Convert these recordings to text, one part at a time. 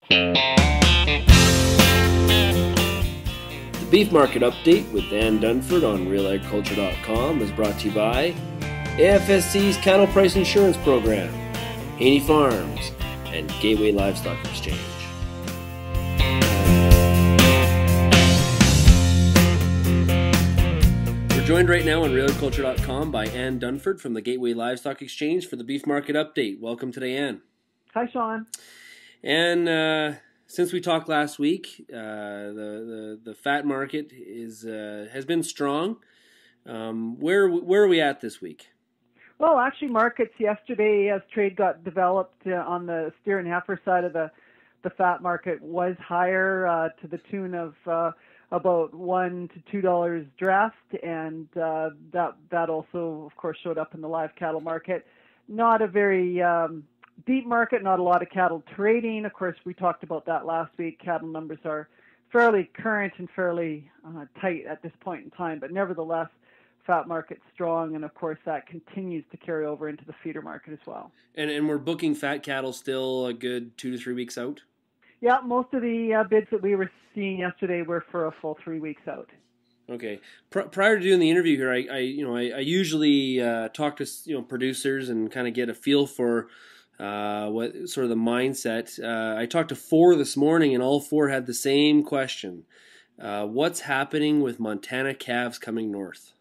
The Beef Market Update with Dan Dunford on RealAgriculture.com is brought to you by AFSC's Cattle Price Insurance Program, Haney Farms, and Gateway Livestock Exchange. We're joined right now on RealAgriculture.com by Ann Dunford from the Gateway Livestock Exchange for the Beef Market Update. Welcome today, Ann. Hi, Sean. And since we talked last week, the fat market has been strong. Where are we at this week? Well, actually, markets yesterday, as trade got developed on the steer and heifer side of the fat market, was higher to the tune of about $1 to $2 draft, and that also, of course, showed up in the live cattle market. Not a very deep market, not a lot of cattle trading. Of course, we talked about that last week. Cattle numbers are fairly current and fairly tight at this point in time, but nevertheless, fat market strong, and of course that continues to carry over into the feeder market as well. And we're booking fat cattle still a good 2 to 3 weeks out? Yeah, most of the bids that we were seeing yesterday were for a full 3 weeks out. Okay. Prior to doing the interview here, I usually talk to producers and kind of get a feel for what sort of the mindset. I talked to 4 this morning, and all 4 had the same question: what's happening with Montana calves coming north?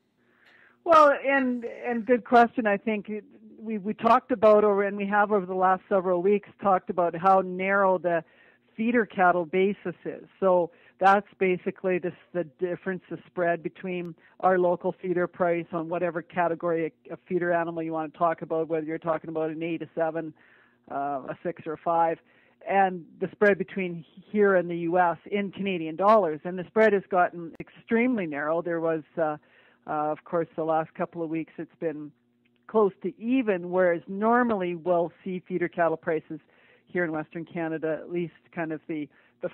Well, and good question. I think we talked about, and we have over the last several weeks talked about how narrow the feeder cattle basis is. So that's basically the difference, the spread between our local feeder price on whatever category of feeder animal you want to talk about, whether you're talking about an 8, a 7, a 6, or a 5, and the spread between here and the U.S. in Canadian dollars. And the spread has gotten extremely narrow. There was of course, the last couple of weeks it's been close to even, whereas normally we'll see feeder cattle prices here in Western Canada, at least kind of the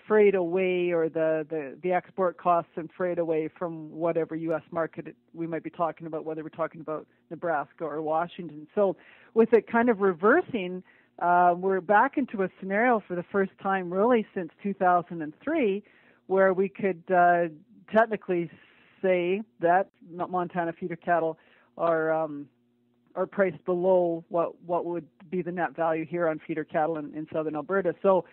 freight away, or the export costs and freight away from whatever U.S. market we might be talking about, whether we're talking about Nebraska or Washington. So with it kind of reversing, we're back into a scenario for the first time really since 2003 where we could technically say that Montana feeder cattle are priced below what would be the net value here on feeder cattle in southern Alberta. So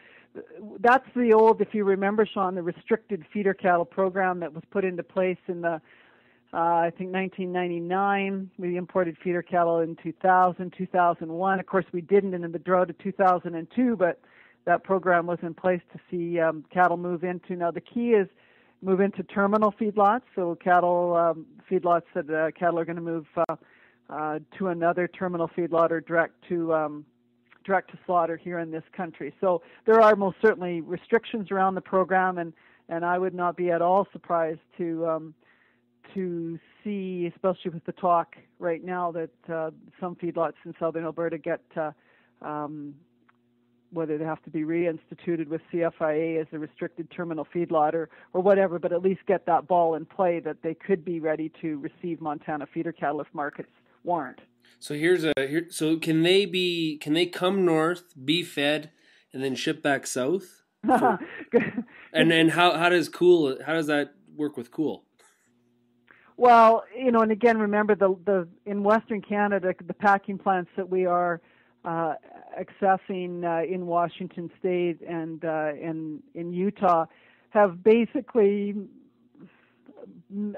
that's the old, if you remember, Sean, the restricted feeder cattle program that was put into place in the I think 1999. We imported feeder cattle in 2000, 2001. Of course, we didn't in the drought of 2002, but that program was in place to see cattle move into. Now the key is move into terminal feedlots, so cattle feedlots that cattle are going to move to another terminal feedlot or direct to slaughter here in this country. So there are most certainly restrictions around the program, and I would not be at all surprised to see, especially with the talk right now, that some feedlots in southern Alberta get whether they have to be reinstituted with CFIA as a restricted terminal feedlot or whatever, but at least get that ball in play that they could be ready to receive Montana feeder cattle if markets warrant. So so can they come north, be fed, and then ship back south? And then how does that work with cool? Well, and again, remember the in Western Canada, the packing plants that we are accessing in Washington State and in Utah have basically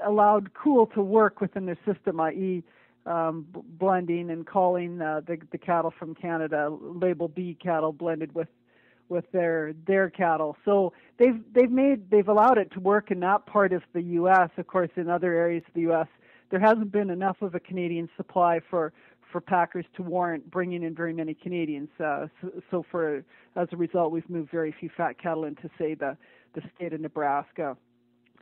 allowed cool to work within their system, i.e. Blending and calling the cattle from Canada label B cattle blended with their cattle. So they've allowed it to work in that part of the U.S. Of course, in other areas of the U.S., there hasn't been enough of a Canadian supply for packers to warrant bringing in very many Canadians. As a result, we've moved very few fat cattle into, say, the state of Nebraska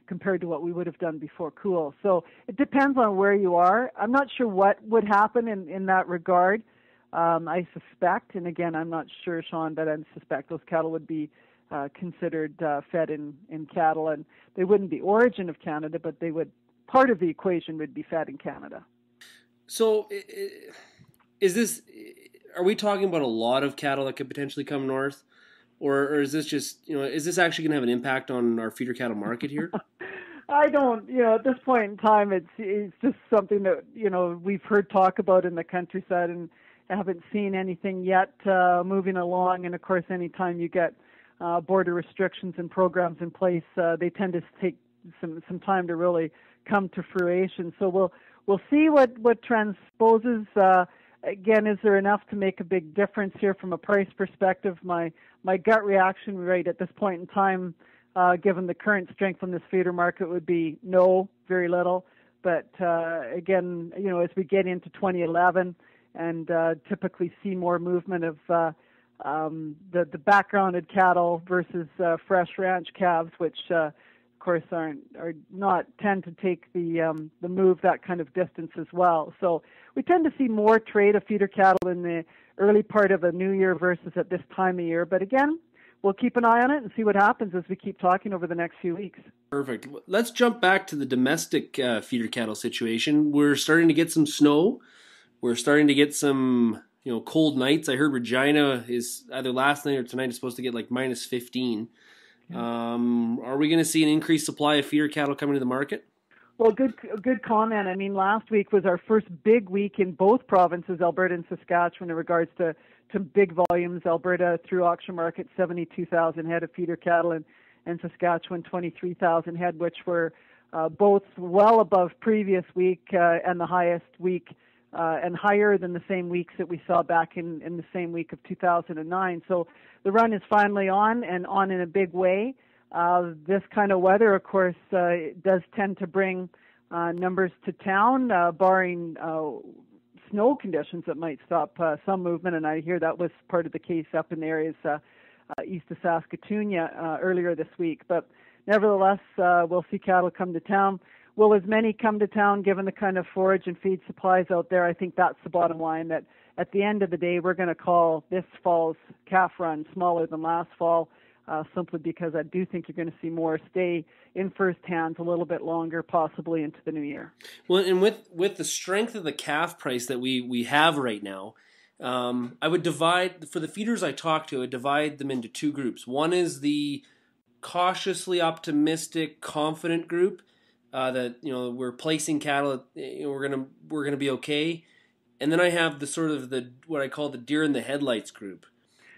compared to what we would have done before cool. So it depends on where you are. I'm not sure what would happen in that regard. I suspect, and again, I'm not sure, Sean, but I suspect those cattle would be considered fed in cattle, and they wouldn't be origin of Canada, but they would, part of the equation would be fed in Canada. So are we talking about a lot of cattle that could potentially come north? or is this just, is this actually going to have an impact on our feeder cattle market here? I don't, at this point in time, it's just something that, we've heard talk about in the countryside and haven't seen anything yet moving along. And of course, anytime you get border restrictions and programs in place, they tend to take some time to really come to fruition. So we'll see what transposes. Again, is there enough to make a big difference here from a price perspective? My gut reaction right at this point in time, given the current strength on this feeder market, would be no, very little. But again, as we get into 2011 and typically see more movement of the backgrounded cattle versus fresh ranch calves, which of course are not tend to take the move that kind of distance as well. So we tend to see more trade of feeder cattle in the early part of a new year versus at this time of year. But again, we'll keep an eye on it and see what happens as we keep talking over the next few weeks. Perfect. Let's jump back to the domestic feeder cattle situation. We're starting to get some snow. We're starting to get some cold nights. I heard Regina is either last night or tonight is supposed to get like minus 15. Are we going to see an increased supply of feeder cattle coming to the market? Well, good comment. I mean, last week was our first big week in both provinces, Alberta and Saskatchewan, in regards to big volumes. Alberta, through auction market, 72,000 head of feeder cattle, and Saskatchewan, 23,000 head, which were both well above previous week and the highest week and higher than the same weeks that we saw back in the same week of 2009. So the run is finally on, and on in a big way. This kind of weather, of course, does tend to bring numbers to town, barring snow conditions that might stop some movement, and I hear that was part of the case up in the areas east of Saskatoon earlier this week. But nevertheless, we'll see cattle come to town. Will as many come to town given the kind of forage and feed supplies out there? I think that's the bottom line, that at the end of the day, we're going to call this fall's calf run smaller than last fall, simply because I do think you're going to see more stay in first hands a little bit longer, possibly into the new year. Well, and with the strength of the calf price that we have right now, I would divide, for the feeders I talk to, I would divide them into two groups. One is the cautiously optimistic, confident group that we're placing cattle, we're gonna be okay. And then I have the sort of what I call the deer in the headlights group,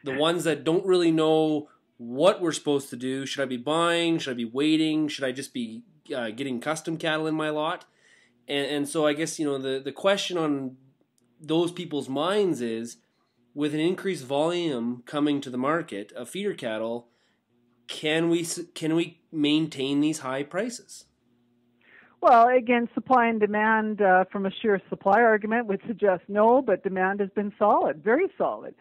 the ones that don't really know what we're supposed to do. Should I be buying? Should I be waiting? Should I just be getting custom cattle in my lot? And so I guess the question on those people's minds is, with an increased volume coming to the market of feeder cattle, can we maintain these high prices? Well, again, supply and demand from a sheer supply argument would suggest no, but demand has been solid, very solid.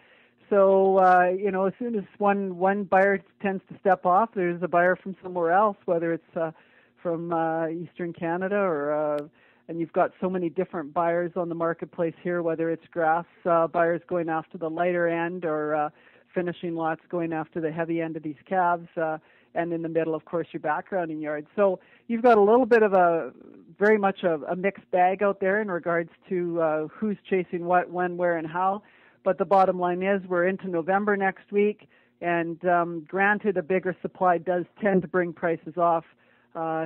So, as soon as one buyer tends to step off, there's a buyer from somewhere else, whether it's from Eastern Canada or, and you've got so many different buyers on the marketplace here, whether it's grass buyers going after the lighter end or finishing lots going after the heavy end of these calves, and in the middle, of course, your backgrounding yards. So you've got a little bit of very much a mixed bag out there in regards to who's chasing what, when, where, and how. But the bottom line is we're into November next week, and granted, a bigger supply does tend to bring prices off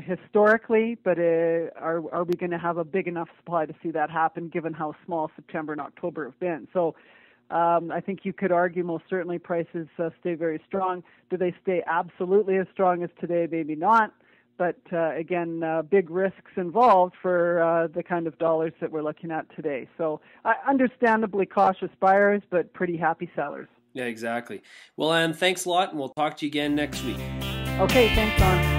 historically, but are we going to have a big enough supply to see that happen, given how small September and October have been? So I think you could argue most certainly prices stay very strong. Do they stay absolutely as strong as today? Maybe not. But again, big risks involved for the kind of dollars that we're looking at today. So understandably cautious buyers, but pretty happy sellers. Yeah, exactly. Well, Ann, thanks a lot, and we'll talk to you again next week. Okay, thanks, Don.